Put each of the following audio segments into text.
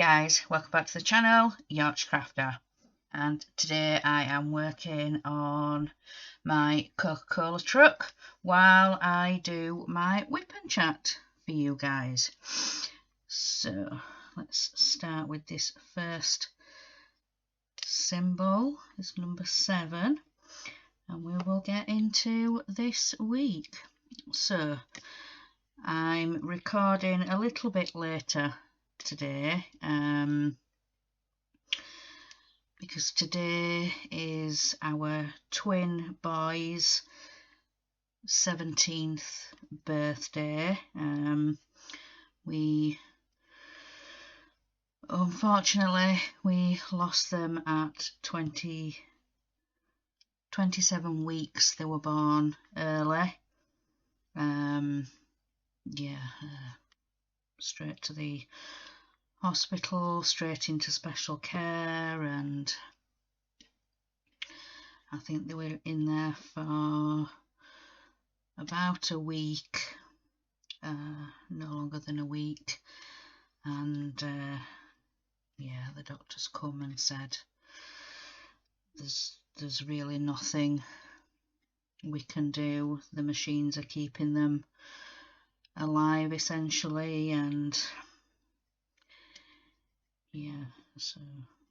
guys, welcome back to the channel, Yorkshire Crafter, and today I am working on my Coca-Cola truck while I do my Wip and Chat for you guys. So let's start with this first symbol, it's number 7, and we will get into this week. So I'm recording a little bit later today because today is our twin boy's 17th birthday. Unfortunately we lost them at 27 weeks. They were born early. Straight to the hospital, straight into special care, and I think they were in there for about a week, no longer than a week, and the doctors come and said there's really nothing we can do. The machines are keeping them alive essentially, and so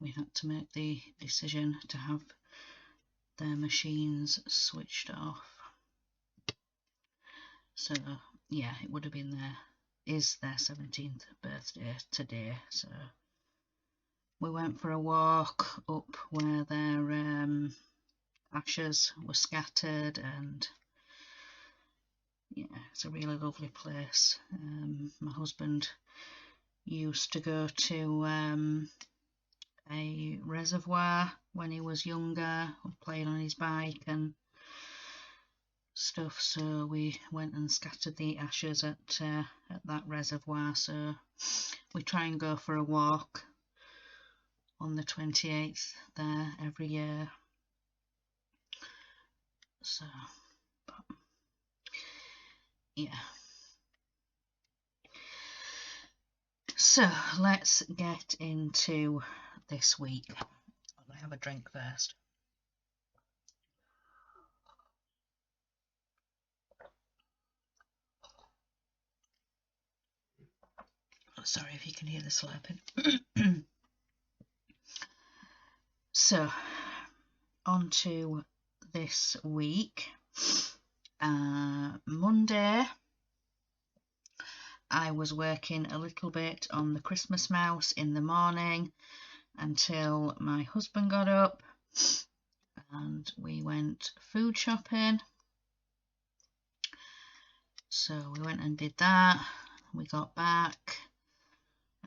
we had to make the decision to have their machines switched off. So it would have been their 17th birthday today. So we went for a walk up where their ashes were scattered, and it's a really lovely place. My husband used to go to a reservoir when he was younger, playing on his bike and stuff, so we went and scattered the ashes at that reservoir. So we try and go for a walk on the 28th there every year. So so let's get into this week. I'll have a drink first. Sorry if you can hear the slurping. So on to this week. Monday I was working a little bit on the Christmas mouse in the morning until my husband got up and we went food shopping. So we went and did that. We got back,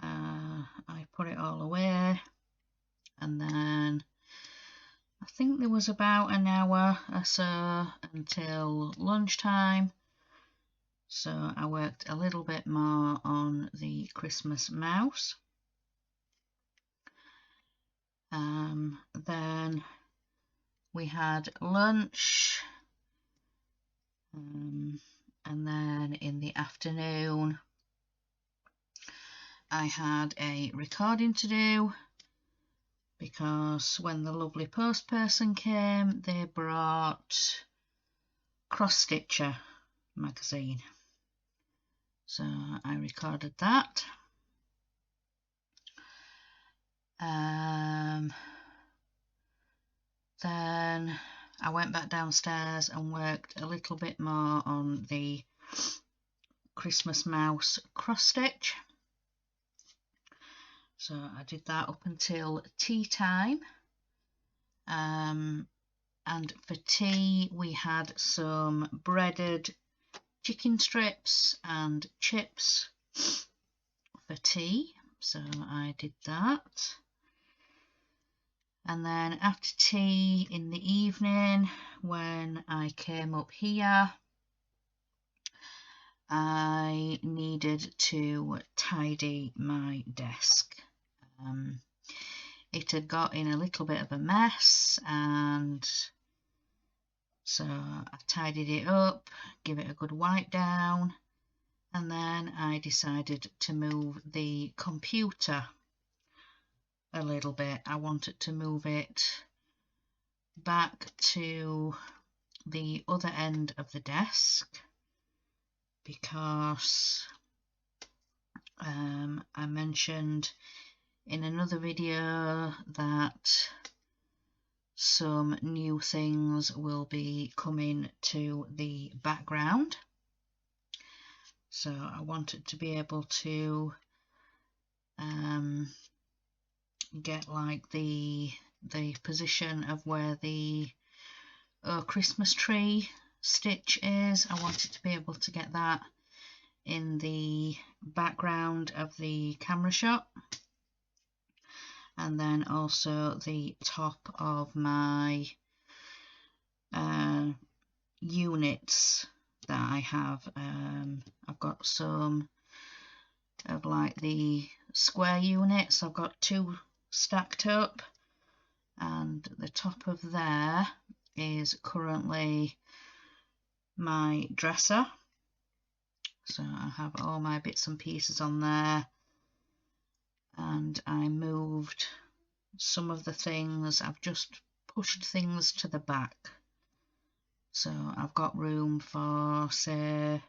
I put it all away, and then I think there was about an hour or so until lunchtime. So I worked a little bit more on the Christmas mouse. Then we had lunch, and then in the afternoon I had a recording to do, because when the lovely post person came, they brought Cross Stitcher magazine. So I recorded that. Then I went back downstairs and worked a little bit more on the Christmas mouse cross stitch. So I did that up until tea time. And for tea we had some breaded chicken strips and chips for tea, so I did that. And then after tea in the evening, when I came up here, I needed to tidy my desk. It had got in a little bit of a mess, and so I tidied it up, give it a good wipe down, and then I decided to move the computer a little bit. I wanted to move it back to the other end of the desk because I mentioned in another video that some new things will be coming to the background, so I wanted to be able to get like the position of where the Christmas tree stitch is. I wanted to be able to get that in the background of the camera shot, and then also the top of my units that I have. I've got some of like the square units. I've got 2 stacked up, and the top of there is currently my dresser, so I have all my bits and pieces on there, and I moved some of the things. I've just pushed things to the back, so I've got room for, say,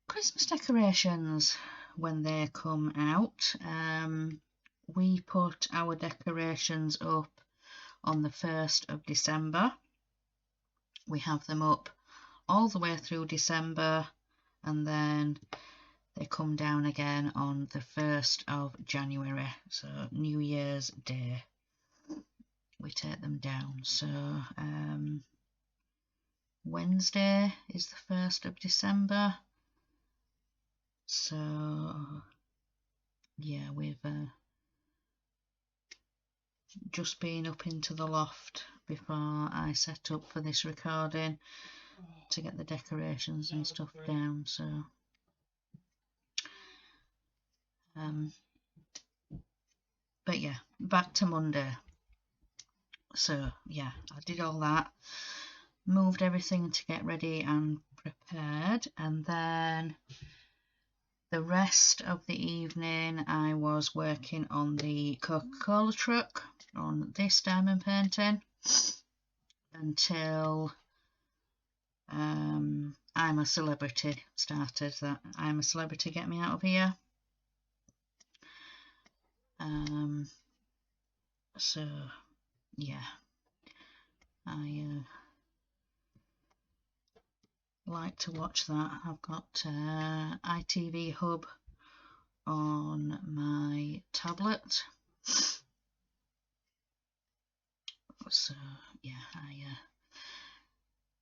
Christmas decorations when they come out. We put our decorations up on the 1st of December. We have them up all the way through December, and then they come down again on the 1st of January, so New Year's Day we take them down. So Wednesday is the 1st of December, so yeah, we've just been up into the loft before I set up for this recording to get the decorations and stuff down. So but yeah, back to Monday. So yeah, I did all that, moved everything to get ready and prepared, and then the rest of the evening I was working on the Coca-Cola truck on this diamond painting until I'm a Celebrity started. That I'm a Celebrity Get Me Out of Here. So yeah, I like to watch that. I've got ITV Hub on my tablet, so yeah, I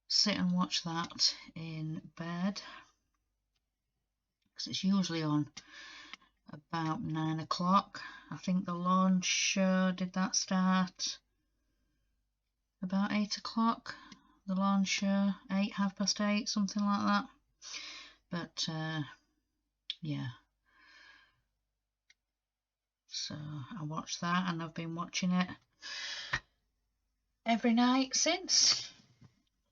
sit and watch that in bed because it's usually on about 9 o'clock. I think the launch show, did that start about 8 o'clock? The launch show, 8, 8:30, something like that. But yeah, so I watched that, and I've been watching it every night since.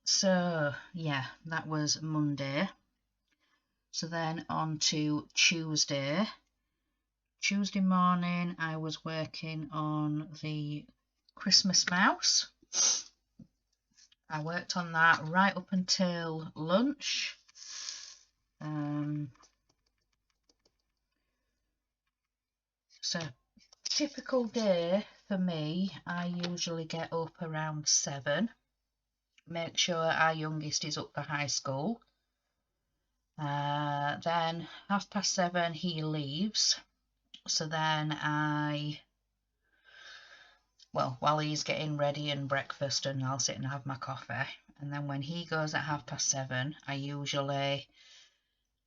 So yeah, that was Monday. So then on to Tuesday. Tuesday morning I was working on the Christmas mouse. I worked on that right up until lunch. So typical day for me, I usually get up around 7, make sure our youngest is up for high school. Then 7:30 he leaves, so then while he's getting ready and breakfast, and I'll sit and have my coffee, and then when he goes at 7:30 I usually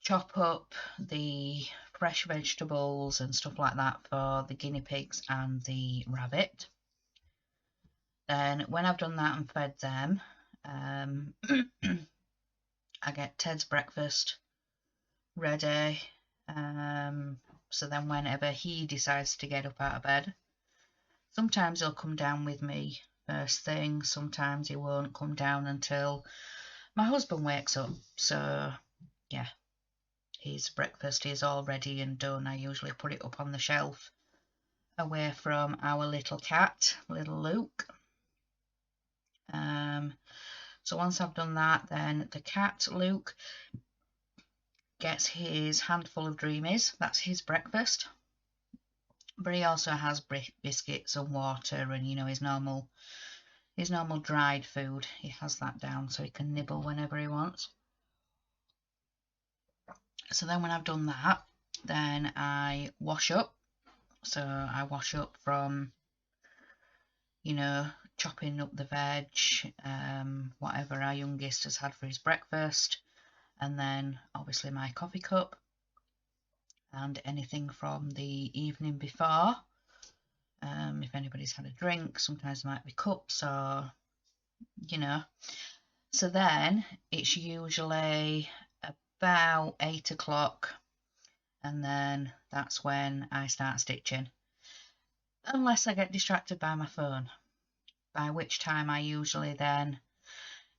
chop up the fresh vegetables and stuff like that for the guinea pigs and the rabbit. Then when I've done that and fed them, I get Ted's breakfast ready. So then whenever he decides to get up out of bed, sometimes he'll come down with me first thing, sometimes he won't come down until my husband wakes up. So yeah, his breakfast is all ready and done. I usually put it up on the shelf away from our little cat, little Luke. So once I've done that, then the cat, Luke, gets his handful of Dreamies. That's his breakfast. But he also has biscuits and water and, you know, his normal dried food. He has that down so he can nibble whenever he wants. So then when I've done that, then I wash up. So I wash up from, you know, chopping up the veg, whatever our youngest has had for his breakfast, and then obviously my coffee cup and anything from the evening before. If anybody's had a drink, sometimes there might be cups or, you know. So then it's usually about 8 o'clock, and then that's when I start stitching. Unless I get distracted by my phone, by which time I usually then,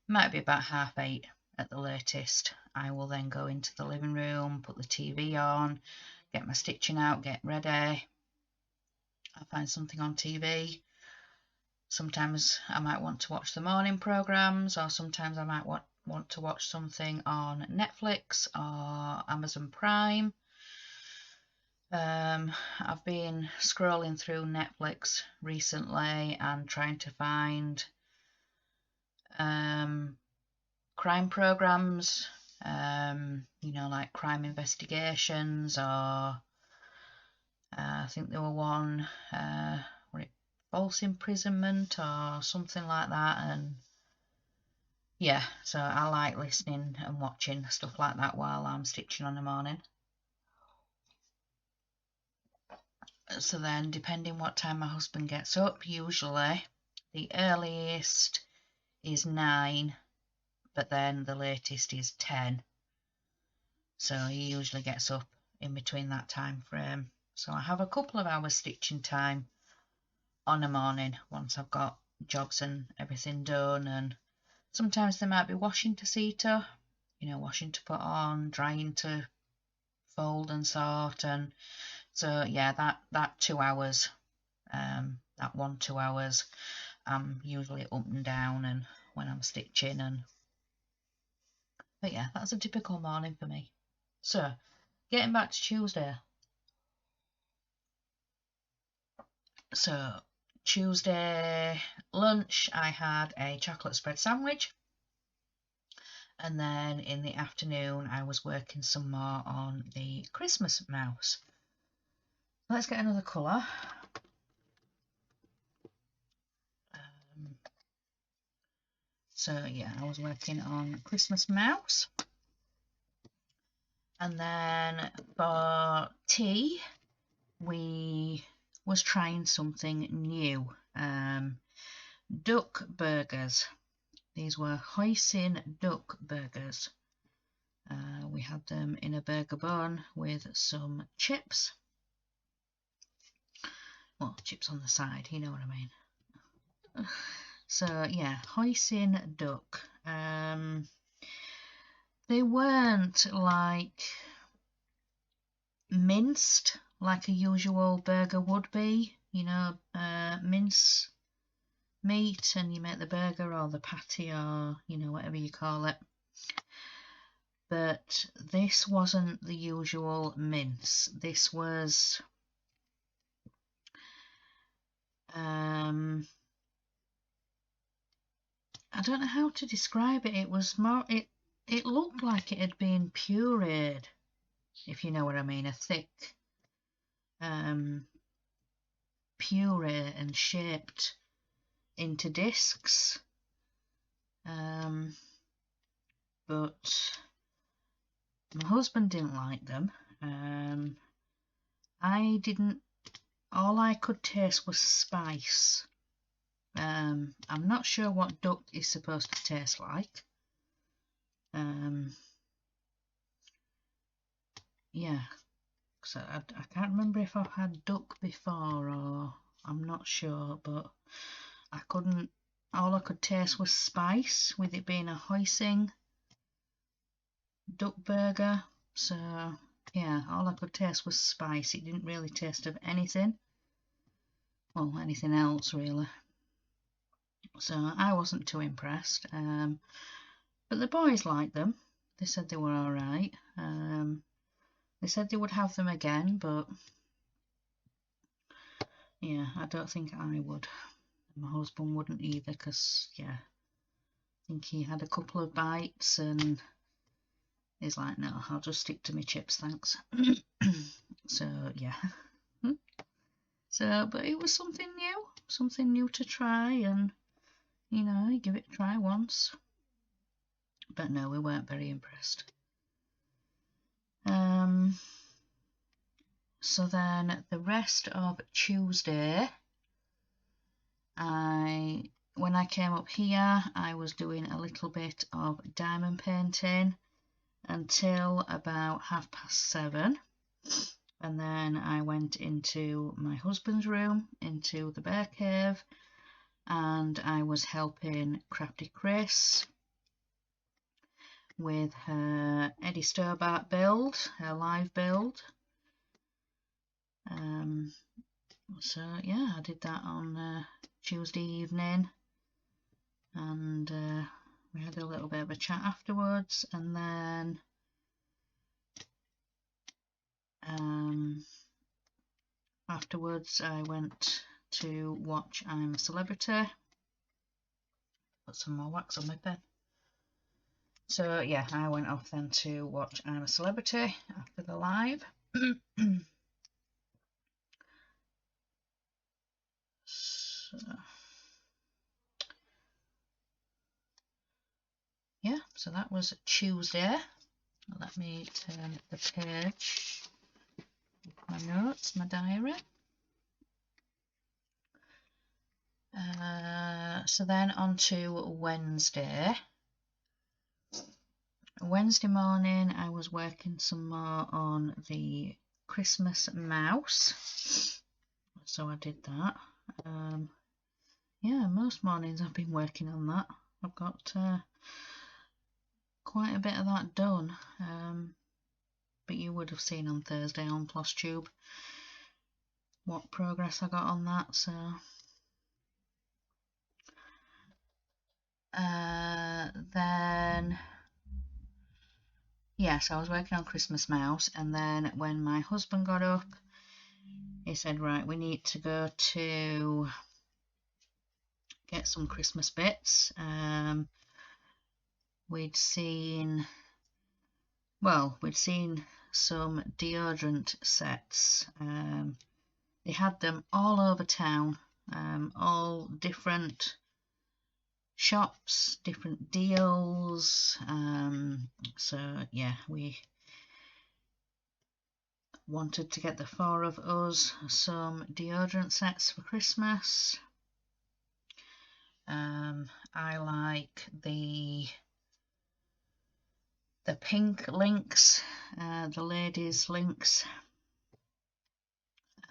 might be about 8:30 at the latest, I will then go into the living room, put the TV on, get my stitching out, get ready. I'll find something on TV. Sometimes I might want to watch the morning programmes, or sometimes I might want to watch something on Netflix or Amazon Prime. I've been scrolling through Netflix recently and trying to find crime programmes, you know, like crime investigations, or I think there were one, false imprisonment or something like that. And yeah, so I like listening and watching stuff like that while I'm stitching on the morning. So then, depending what time my husband gets up, usually the earliest is 9, but then the latest is 10. So he usually gets up in between that time frame. So I have a couple of hours stitching time on a morning once I've got jobs and everything done. And sometimes there might be washing to see to, you know, washing to put on, drying to fold and sort. And so yeah, that 2 hours, that 1-2 hours, I'm usually up and down and when I'm stitching. And but yeah, that's a typical morning for me. So getting back to Tuesday. So Tuesday lunch, I had a chocolate spread sandwich, and then in the afternoon I was working some more on the Christmas mouse. Let's get another colour. So yeah, I was working on Christmas mouse, and then for tea we was trying something new. Duck burgers. These were hoisin duck burgers. We had them in a burger bun with some chips. Well, chips on the side, you know what I mean. So yeah, hoisin duck. They weren't like minced like a usual burger would be, you know, mince meat and you make the burger or the patty or, you know, whatever you call it. But this wasn't the usual mince. This was I don't know how to describe it. It was more, it looked like it had been pureed, if you know what I mean, a thick puree and shaped into discs. But my husband didn't like them. I didn't. All I could taste was spice. I'm not sure what duck is supposed to taste like. Yeah, so I can't remember if I've had duck before or I'm not sure, but I couldn't. All I could taste was spice, with it being a hoisin duck burger. So yeah, all I could taste was spice. It didn't really taste of anything. well, anything else really. So I wasn't too impressed, but the boys liked them. They said they were all right. They said they would have them again, but yeah, I don't think I would. My husband wouldn't either, because yeah, I think he had a couple of bites and he's like, no, I'll just stick to my chips, thanks. So yeah. So, but it was something new to try, and you know, give it a try once. But no, we weren't very impressed. So then the rest of Tuesday, when I came up here, I was doing a little bit of diamond painting until about 7:30, and then I went into my husband's room, into the bear cave, and I was helping Crafty Chris with her Eddie Stobart build, her live build. So yeah, I did that on Tuesday evening, and we had a little bit of a chat afterwards, and then afterwards I went to watch I'm a Celebrity. Put some more wax on my pen. So yeah, I went off then to watch I'm a Celebrity after the live. So, yeah, so that was Tuesday. Let me turn the page. My notes, my diary. So then on to Wednesday. Wednesday morning I was working some more on the Christmas mouse, so I did that. Yeah, most mornings I've been working on that. I've got quite a bit of that done, but you would have seen on Thursday on PlusTube what progress I got on that. So then yeah, so I was working on Christmas mouse, and then when my husband got up, he said, right, we need to go to get some Christmas bits. We'd seen some deodorant sets. They had them all over town, all different shops, different deals. So yeah, we wanted to get the 4 of us some deodorant sets for Christmas. I like the pink Lynx, the ladies Lynx.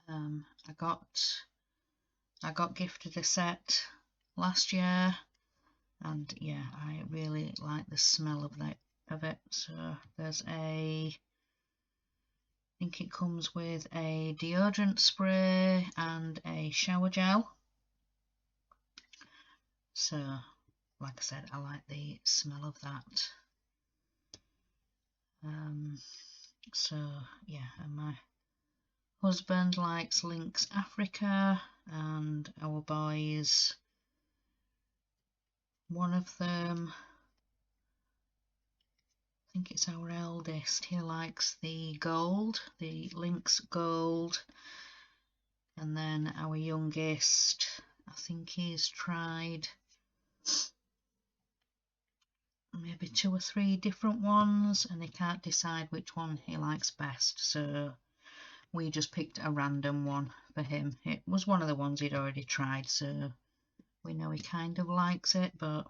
I got gifted a set last year, and yeah, I really like the smell of it. So there's I think it comes with a deodorant spray and a shower gel. So like I said, I like the smell of that. So yeah, and my husband likes Lynx Africa, and our boys, one of them, I think it's our eldest, he likes the gold, the Lynx gold, and then our youngest, I think he's tried maybe 2 or 3 different ones, and he can't decide which one he likes best, so we just picked a random one for him. It was one of the ones he'd already tried, so we know he kind of likes it, but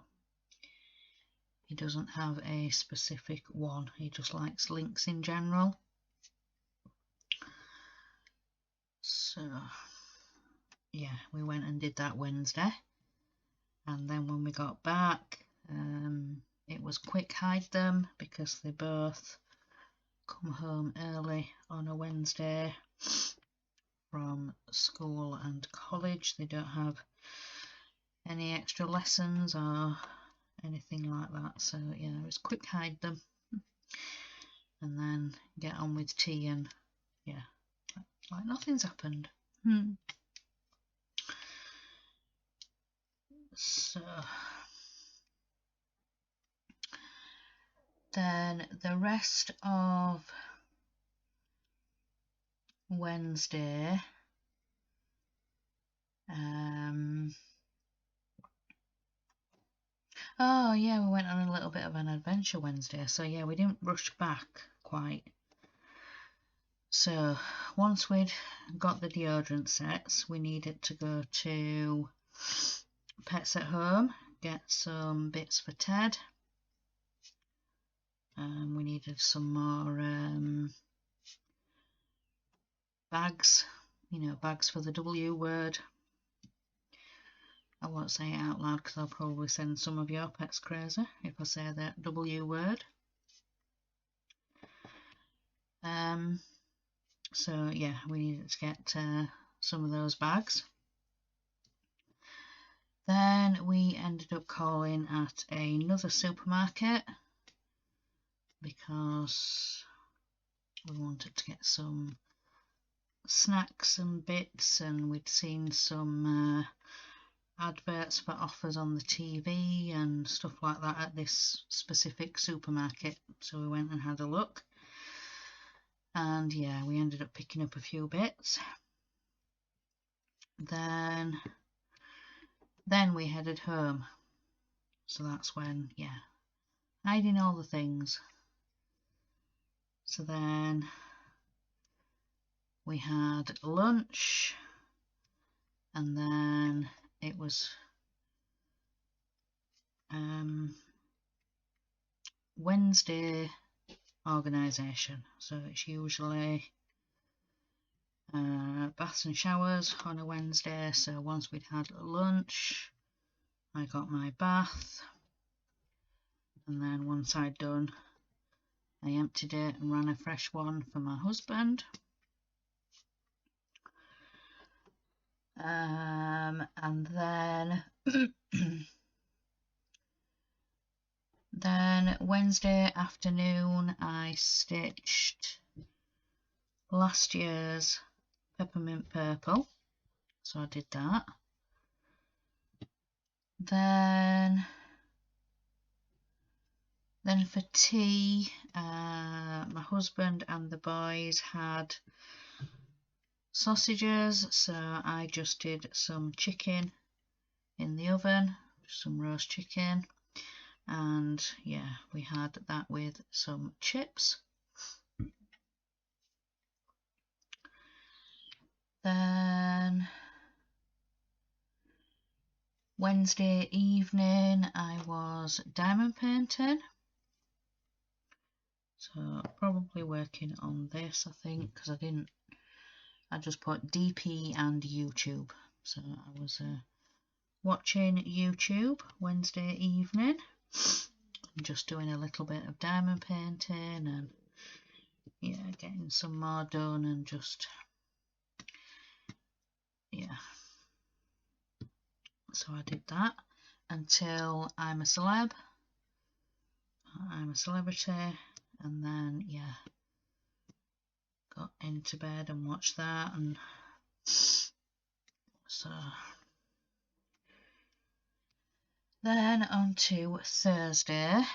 he doesn't have a specific one. He just likes Lynx in general. So yeah, we went and did that Wednesday, and then when we got back, it was quick hide them because they both come home early on a Wednesday. from school and college. They don't have any extra lessons or anything like that, so yeah, it's quick hide them and then get on with tea, and yeah, like nothing's happened. So then the rest of Wednesday, oh yeah, we went on a little bit of an adventure Wednesday, so yeah, we didn't rush back quite. So once we'd got the deodorant sets, we needed to go to Pets at Home, get some bits for Ted. We needed some more bags, bags for the W word. I won't say it out loud because I'll probably send some of your pets crazy if I say that W word. So yeah, we needed to get some of those bags. Then we ended up calling at another supermarket because we wanted to get some snacks and bits, and we'd seen some adverts for offers on the TV and stuff like that at this specific supermarket, so we went and had a look, and yeah, we ended up picking up a few bits. Then we headed home, so that's when, yeah, hiding all the things. So then we had lunch, and then it was Wednesday organisation, so it's usually baths and showers on a Wednesday. So once we'd had lunch, I got my bath, and then once I'd done, I emptied it and ran a fresh one for my husband. And then then Wednesday afternoon I stitched last year's peppermint purple, so I did that. Then for tea, my husband and the boys had sausages, so I just did some chicken in the oven, some roast chicken, and yeah, we had that with some chips. Then Wednesday evening I was diamond painting, so probably working on this, I think, because I just put DP and YouTube, so I was watching YouTube Wednesday evening, just doing a little bit of diamond painting and yeah, getting some more done, and just yeah, so I did that until I'm a celeb, I'm a celebrity, and then yeah, got into bed and watched that, and so then on to Thursday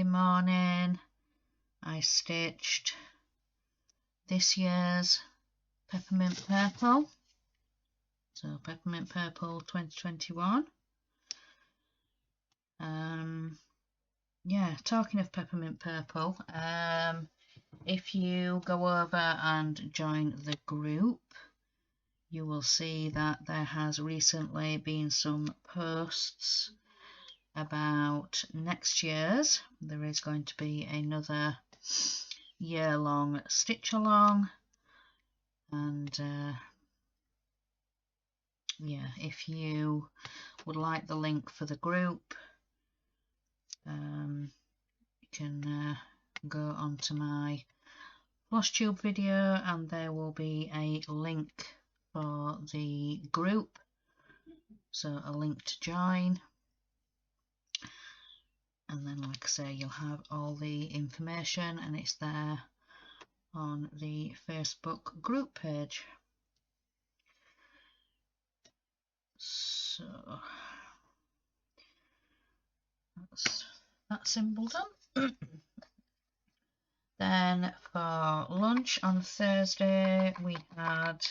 morning I stitched this year's peppermint purple, so peppermint purple 2021. Yeah, talking of peppermint purple, if you go over and join the group, you will see that there has recently been some posts about next year's. There is going to be another year-long stitch along, and yeah, if you would like the link for the group, you can go onto my FlossTube video, and there will be a link for the group, so a link to join, and then like I say, you'll have all the information, and it's there on the Facebook group page. So that's that symbol done. Then for lunch on Thursday we had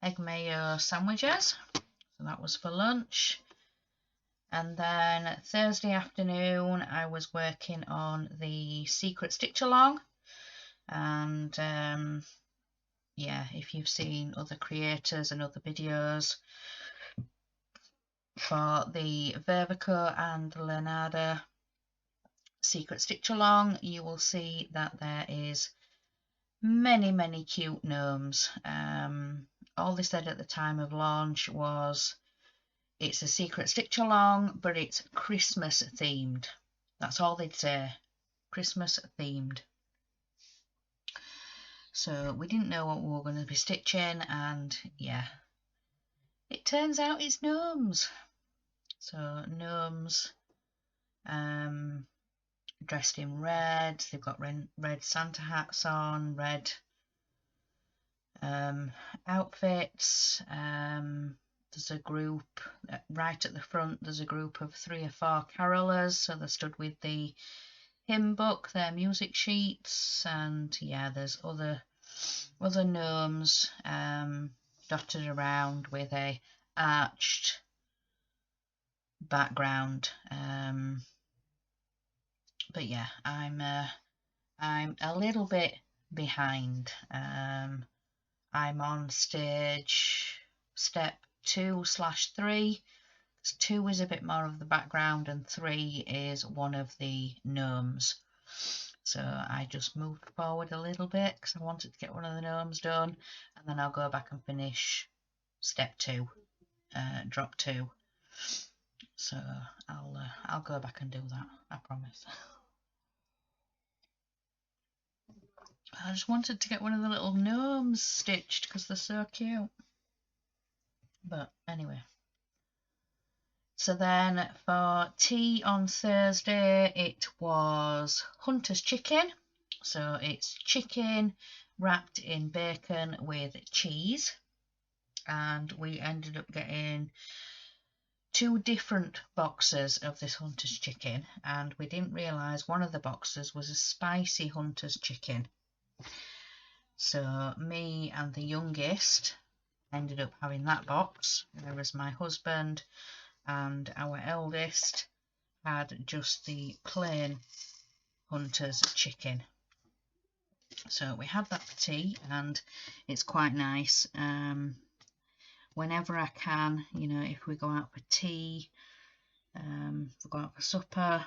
egg mayo sandwiches, so that was for lunch. And then Thursday afternoon I was working on the secret stitch along, and yeah, if you've seen other creators and other videos for the Vervico and Leonardo secret stitch along, you will see that there is many cute gnomes. All they said at the time of launch was it's a secret stitch along, but it's Christmas themed. That's all they'd say, Christmas themed. So we didn't know what we were going to be stitching, and yeah, it turns out it's gnomes. So gnomes dressed in red, they've got red Santa hats on, red outfits. There's a group right at the front, there's a group of 3 or 4 carolers, so they're stood with the hymn book, their music sheets, and yeah, there's other gnomes dotted around with a arched background. But yeah, I'm a little bit behind. I'm on stage step 2/3. 2 is a bit more of the background and 3 is one of the gnomes. So I just moved forward a little bit because I wanted to get one of the gnomes done, and then I'll go back and finish step 2, drop 2. So I'll go back and do that, I promise. I just wanted to get one of the little gnomes stitched because they're so cute. But anyway. So then for tea on Thursday, it was Hunter's chicken. So it's chicken wrapped in bacon with cheese. And we ended up getting 2 different boxes of this Hunter's chicken. And we didn't realise one of the boxes was a spicy Hunter's chicken. So me and the youngest ended up having that box, whereas my husband and our eldest had just the plain Hunter's chicken. So we had that for tea, and it's quite nice. Whenever I can, you know, if we go out for tea, if we go out for supper,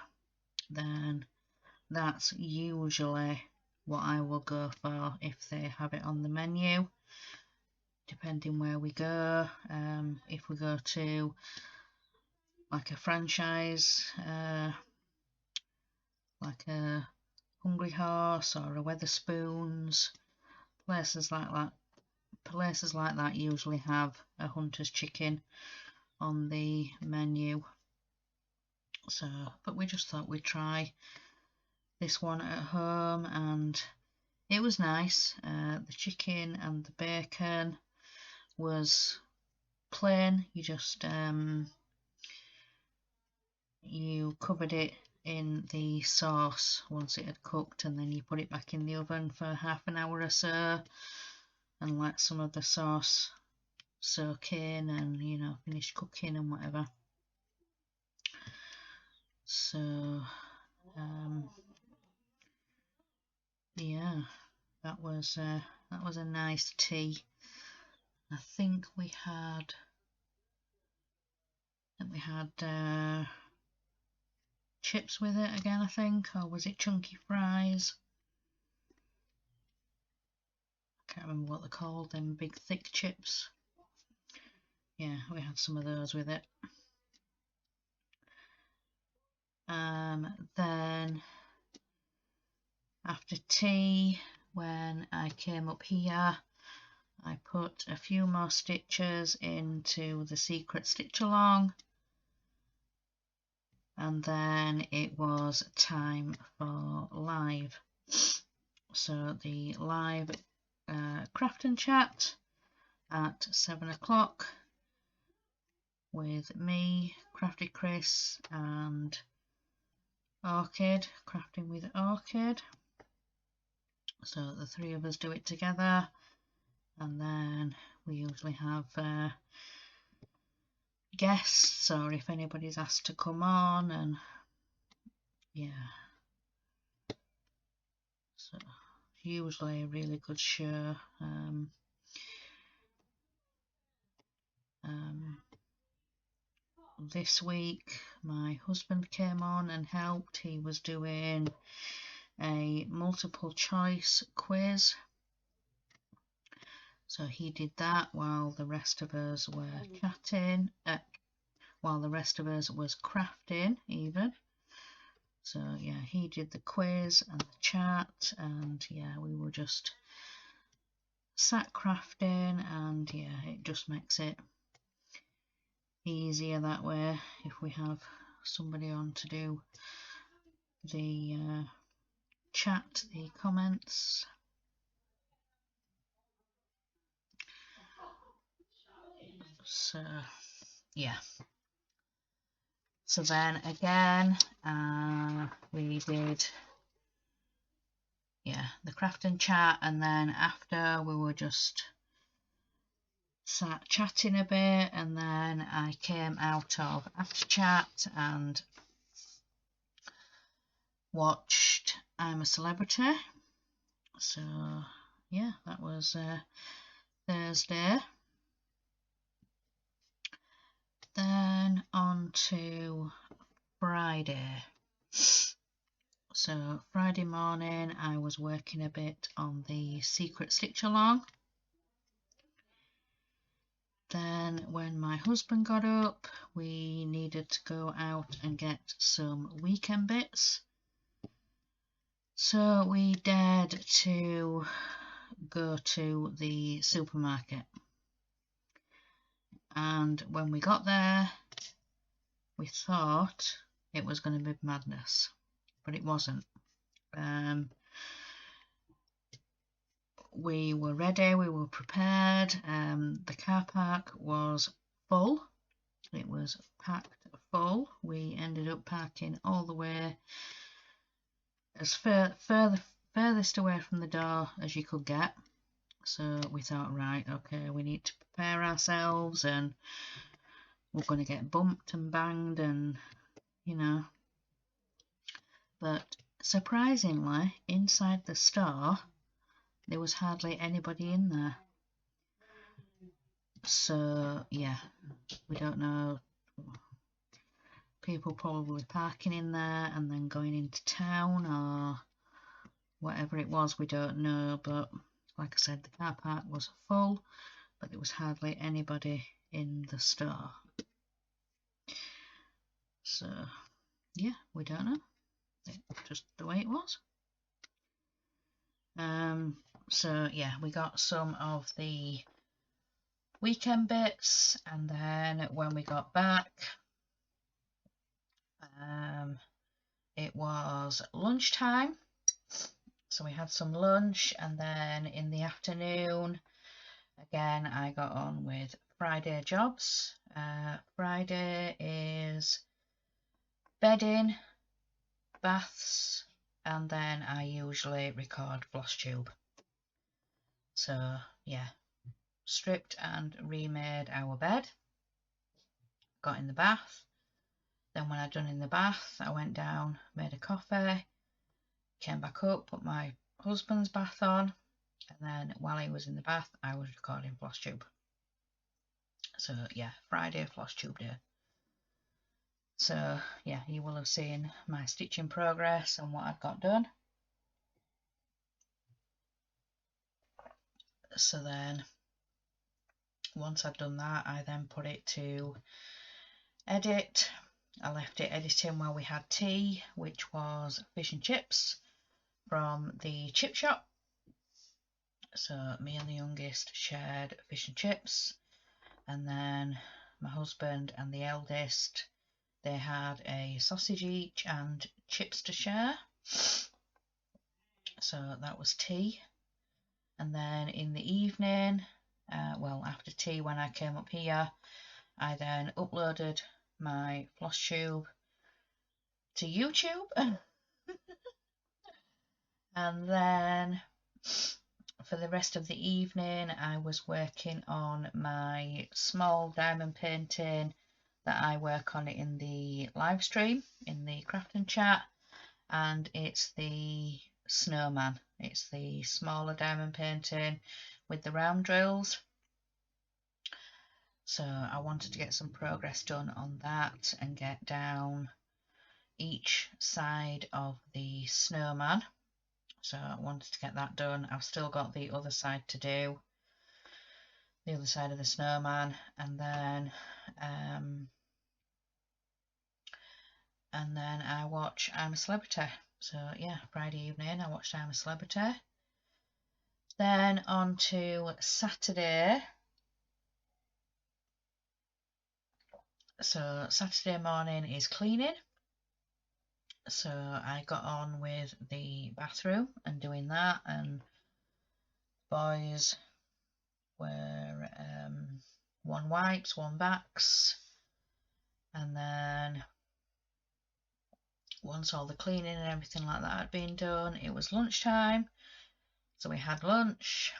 then that's usually what I will go for if they have it on the menu, depending where we go. If we go to like a franchise, like a Hungry Horse or a Wetherspoons, places like that usually have a Hunter's chicken on the menu. So, but we just thought we'd try this one at home, and it was nice. The chicken and the bacon was plain. You just you covered it in the sauce once it had cooked, and then you put it back in the oven for half an hour or so and let some of the sauce soak in and, you know, finish cooking and whatever. So yeah, that was a nice tea. I think we had chips with it again, I think, or was it chunky fries? I can't remember what they're called, them big thick chips. Yeah, we had some of those with it. Then After tea, when I came up here, I put a few more stitches into the secret stitch along, and then it was time for live. So the live craft and chat at 7 o'clock with me, Crafty Chris, and Orchid, Crafting with Orchid. So the three of us do it together, and then we usually have guests, or if anybody's asked to come on, and yeah, so usually a really good show. This week my husband came on and helped. He was doing a multiple choice quiz, so he did that while the rest of us were chatting, while the rest of us was crafting even. So yeah, he did the quiz and the chat, and yeah, we were just sat crafting, and yeah, it just makes it easier that way if we have somebody on to do the chat, the comments. So yeah, so then again we did the craft and chat, and then after we were just sat chatting a bit, and then I came out of after chat and watched I'm a Celebrity. So yeah, that was Thursday. Then on to Friday. So Friday morning I was working a bit on the secret stitch along. Then when my husband got up, we needed to go out and get some weekend bits. So we dared to go to the supermarket. And when we got there, we thought it was going to be madness, but it wasn't. We were ready, we were prepared. The car park was full. It was packed full. We ended up parking all the way as furthest away from the door as you could get. So we thought, right, okay, we need to prepare ourselves, and we're going to get bumped and banged, and you know. But surprisingly, inside the store there was hardly anybody in there. So yeah, we don't know, people probably parking in there and then going into town or whatever it was, we don't know. But like I said, the car park was full, but there was hardly anybody in the store. So yeah, we don't know, it's just the way it was. So yeah, we got some of the weekend bits, and then when we got back, it was lunchtime, so we had some lunch, and then in the afternoon again I got on with Friday jobs. Friday is bedding, baths, and then I usually record floss tube. So yeah, stripped and remade our bed, got in the bath. Then when I'd done in the bath, I went down, made a coffee, came back up, put my husband's bath on, and then while he was in the bath I was recording floss tube. So yeah, Friday floss tube day. So yeah, you will have seen my stitching progress and what I've got done. So then once I'd done that, I then put it to edit. I left it editing while we had tea, which was fish and chips. from the chip shop. So me and the youngest shared fish and chips, and then my husband and the eldest, they had a sausage each and chips to share. So that was tea. And then in the evening, well, after tea, when I came up here, I then uploaded my floss tube to YouTube. And then for the rest of the evening, I was working on my small diamond painting that I work on in the live stream, in the Craft and Chat, and it's the snowman. It's the smaller diamond painting with the round drills. So I wanted to get some progress done on that and get down each side of the snowman. So I wanted to get that done. I've still got the other side to do, the other side of the snowman, and then I watch I'm a Celebrity. So yeah, Friday evening I watched I'm a Celebrity. Then on to Saturday. So Saturday morning is cleaning. So I got on with the bathroom and doing that, and boys were one wipes, one backs, and then once all the cleaning and everything like that had been done, it was lunchtime. So we had lunch,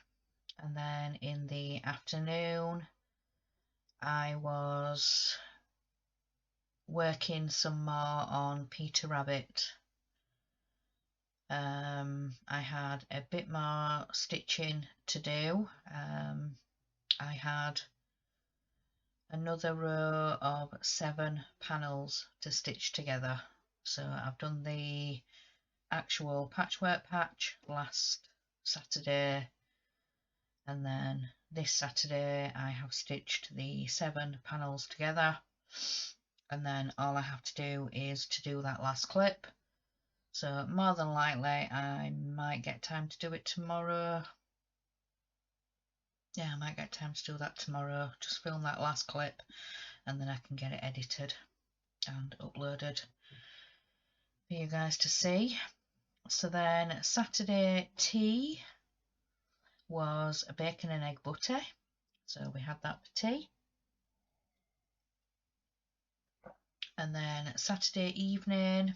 and then in the afternoon I was working some more on Peter Rabbit. I had a bit more stitching to do. I had another row of 7 panels to stitch together. So I've done the actual patchwork patch last Saturday, and then this Saturday I have stitched the 7 panels together, and then all I have to do is to do that last clip. So more than likely I might get time to do it tomorrow. Yeah, I might get time to do that tomorrow, just film that last clip, and then I can get it edited and uploaded for you guys to see. So then Saturday tea was a bacon and egg butty, so we had that for tea. And then Saturday evening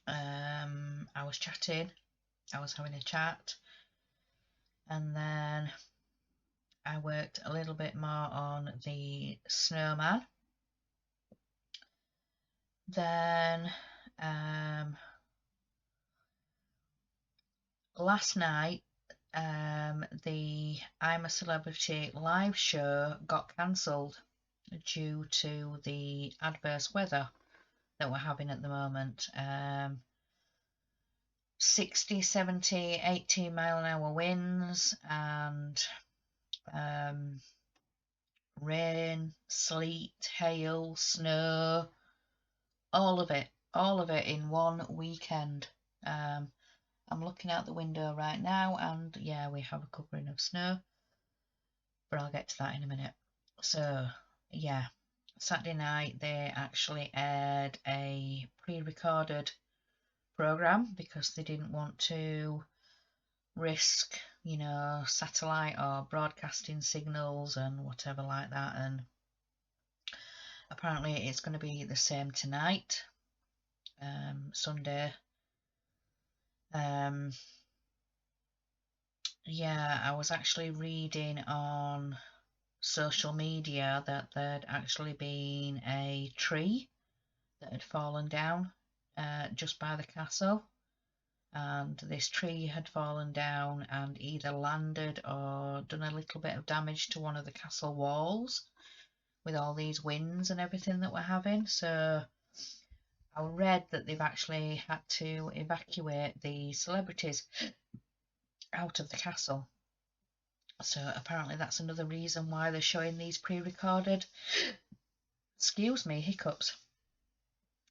I was chatting, I was having a chat, and then I worked a little bit more on the snowman. Then last night the I'm a Celebrity live show got cancelled due to the adverse weather that we're having at the moment. 60, 70, 80 mile an hour winds, and rain, sleet, hail, snow, all of it in one weekend. I'm looking out the window right now, and yeah, we have a covering of snow, but I'll get to that in a minute. So yeah, Saturday night they actually aired a pre-recorded program because they didn't want to risk, you know, satellite or broadcasting signals and whatever like that. And apparently it's going to be the same tonight, Sunday. Yeah, I was actually reading on social media that there'd actually been a tree that had fallen down just by the castle, and this tree had fallen down and either landed or done a little bit of damage to one of the castle walls with all these winds and everything that we're having. So I read that they've actually had to evacuate the celebrities out of the castle. So apparently that's another reason why they're showing these pre-recorded, excuse me, hiccups,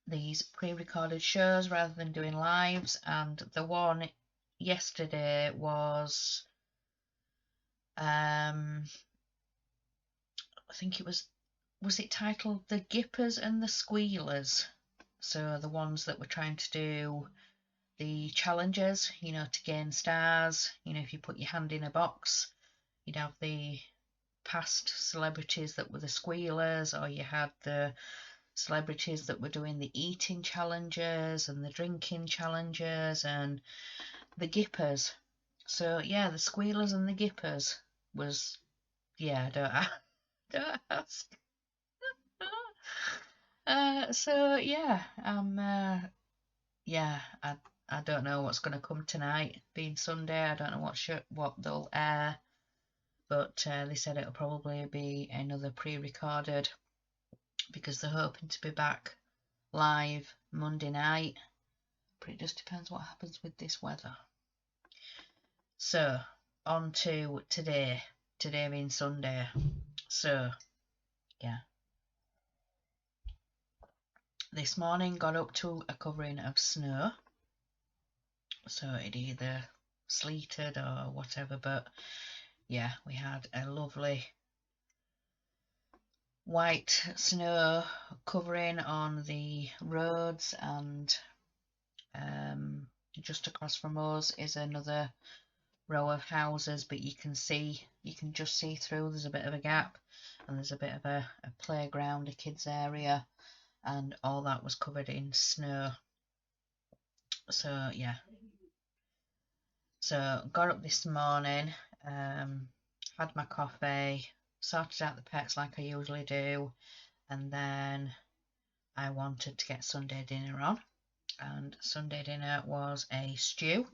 these pre-recorded shows rather than doing lives, and the one yesterday was I think it was it titled The Gippers and the Squealers? So the ones that were trying to do the challenges, you know, to gain stars. You know, if you put your hand in a box, you'd have the past celebrities that were the squealers, or you had the celebrities that were doing the eating challenges and the drinking challenges, and the gippers. So yeah, the squealers and the gippers was, yeah, don't ask. So yeah, yeah, I don't know what's going to come tonight. Being Sunday, I don't know what they'll air, but they said it'll probably be another pre-recorded because they're hoping to be back live Monday night. But it just depends what happens with this weather. So on to today. Today being Sunday. So yeah. This morning got up to a covering of snow. So it either sleeted or whatever, but yeah, we had a lovely white snow covering on the roads, and just across from us is another row of houses, but you can just see through. There's a bit of a gap, and there's a bit of a playground, a kids area, and all that was covered in snow. So yeah, so got up this morning, had my coffee, sorted out the pets like I usually do, and then I wanted to get Sunday dinner on, and Sunday dinner was a stew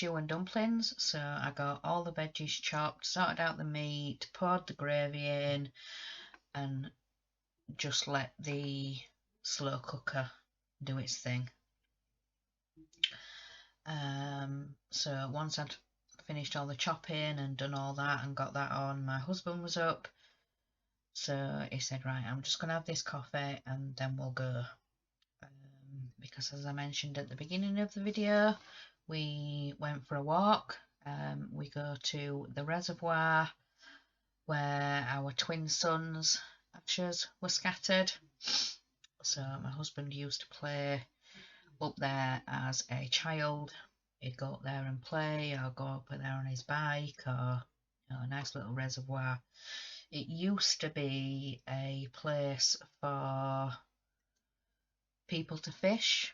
and dumplings. So I got all the veggies chopped, sorted out the meat, poured the gravy in, and just let the slow cooker do its thing. So once I'd finished all the chopping and done all that and got that on, my husband was up, so he said, right, I'm just going to have this coffee and then we'll go. Because as I mentioned at the beginning of the video, we went for a walk. We go to the reservoir where our twin sons' ashes were scattered. So my husband used to play up there as a child. He'd go up there and play, or go up there on his bike, or a nice little reservoir. It used to be a place for people to fish,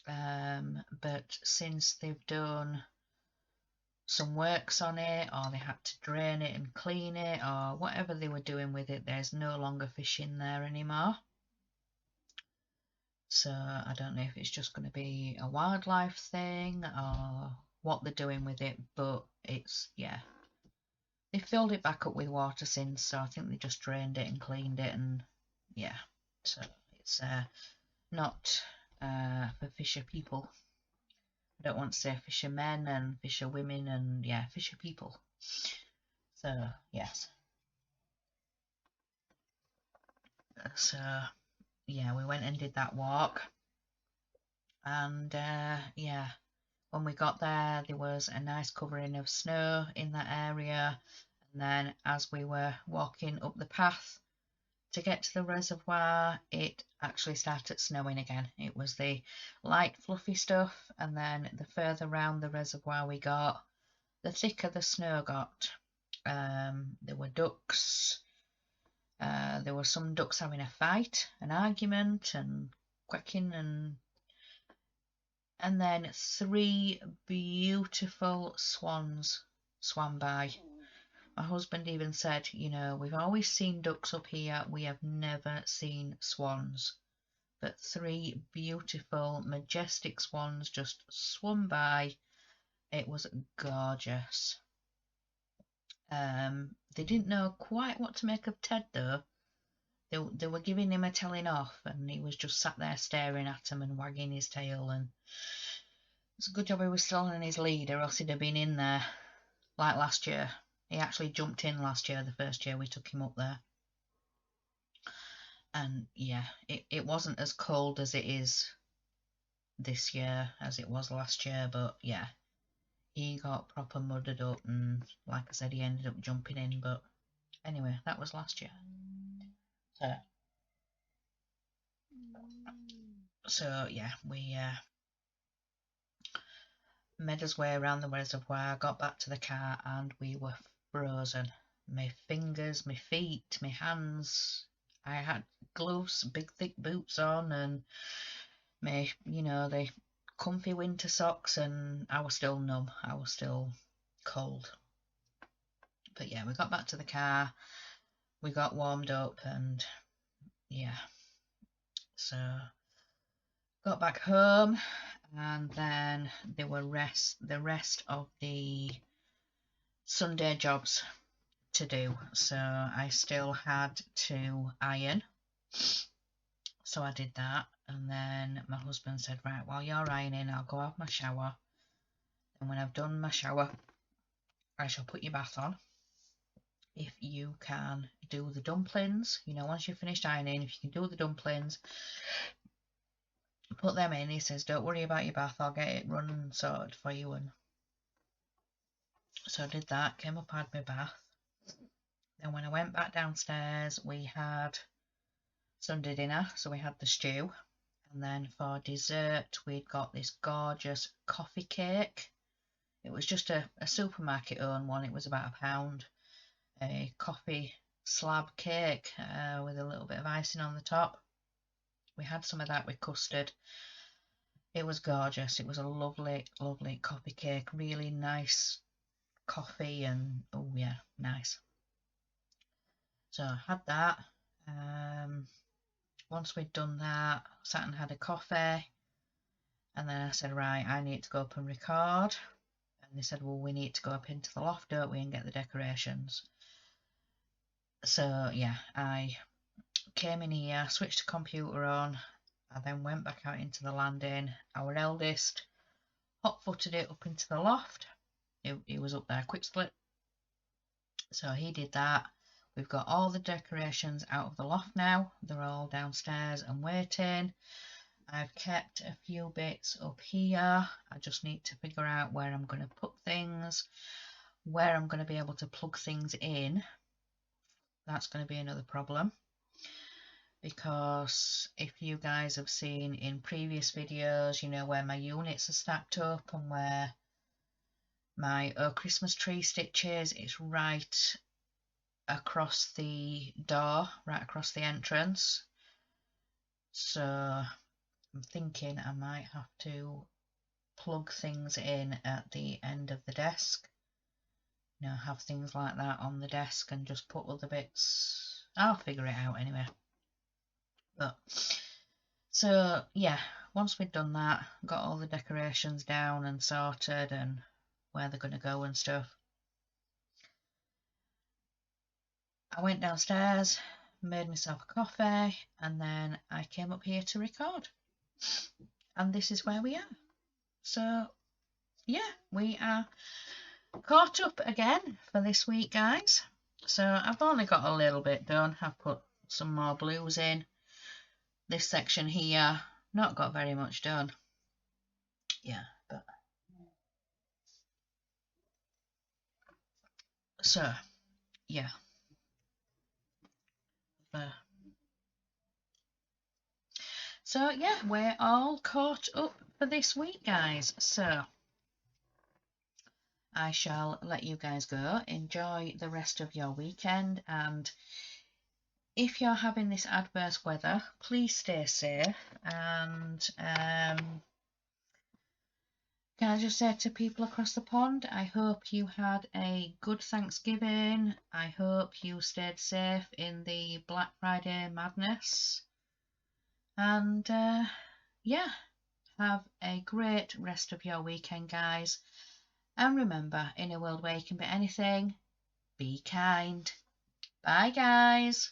but since they've done some works on it, or they had to drain it and clean it, or whatever they were doing with it, there's no longer fishing there anymore. So I don't know if it's just going to be a wildlife thing or what they're doing with it, but it's, yeah, they filled it back up with water since, so I think they just drained it and cleaned it, and yeah, so it's not for fisher people. I don't want to say fisher men and fisher women, and yeah, fisher people. So yes, so yeah, we went and did that walk, and yeah, when we got there was a nice covering of snow in that area, and then as we were walking up the path to get to the reservoir, it actually started snowing again. It was the light fluffy stuff, and then the further round the reservoir we got, the thicker the snow got. There were ducks. There were some ducks having a fight, an argument, and quacking, and then 3 beautiful swans swam by. My husband even said, you know, we've always seen ducks up here, we have never seen swans. But 3 beautiful, majestic swans just swam by. It was gorgeous. They didn't know quite what to make of Ted though. They were giving him a telling off, and he was just sat there staring at them and wagging his tail, and it's a good job he was still in his lead, or else he'd have been in there like last year. He actually jumped in last year, the first year we took him up there. And yeah, it wasn't as cold as it is this year as it was last year, but yeah, he got proper mudded up, and like I said, he ended up jumping in. But anyway, that was last year. So yeah, we made his way around the reservoir, got back to the car, and we were frozen. My fingers, my feet, my hands. I had gloves, big thick boots on, and my, the comfy winter socks, and I was still numb. I was still cold. But yeah, we got back to the car, we got warmed up, and yeah, so got back home, and then there were the rest of the Sunday jobs to do. So I still had to iron, so I did that. And then my husband said, right, while you're ironing, I'll go have my shower, and when I've done my shower, I shall put your bath on. If you can do the dumplings, once you've finished ironing, if you can do the dumplings, put them in. He says, don't worry about your bath, I'll get it run and sorted for you. And so I did that, came up, had my bath. Then when I went back downstairs, we had Sunday dinner, so we had the stew. And then for dessert, we'd got this gorgeous coffee cake. It was just a supermarket owned one. It was about £1, a coffee slab cake with a little bit of icing on the top. We had some of that with custard. It was gorgeous. It was a lovely, lovely coffee cake. Really nice coffee, and oh yeah, nice. So I had that. Once we'd done that, sat and had a coffee, and then I said, right, I need to go up and record. And they said, well, we need to go up into the loft, don't we, and get the decorations. So yeah, I came in here, switched the computer on, I then went back out into the landing. Our eldest hot-footed it up into the loft. He was up there quick split, so he did that. We've got all the decorations out of the loft now. They're all downstairs and waiting. I've kept a few bits up here. I just need to figure out where I'm going to put things, where I'm going to be able to plug things in. That's going to be another problem, because if you guys have seen in previous videos, where my units are stacked up and where my Christmas tree stitch is, it's right across the door, right across the entrance. So I'm thinking I might have to plug things in at the end of the desk. Have things like that on the desk and just put other bits. I'll figure it out anyway. But so yeah, once we'd done that, got all the decorations down and sorted and where they're going to go and stuff, I went downstairs, made myself a coffee, and then I came up here to record. And this is where we are. So yeah, we are caught up again for this week, guys. So I've only got a little bit done. I've put some more blues in. This section here, not got very much done. Yeah, but so yeah. So yeah, we're all caught up for this week, guys. So I shall let you guys go. Enjoy the rest of your weekend, and if you're having this adverse weather, please stay safe. And can I just say to people across the pond, I hope you had a good Thanksgiving. I hope you stayed safe in the Black Friday madness. And yeah, have a great rest of your weekend, guys. And remember, in a world where you can be anything, be kind. Bye, guys.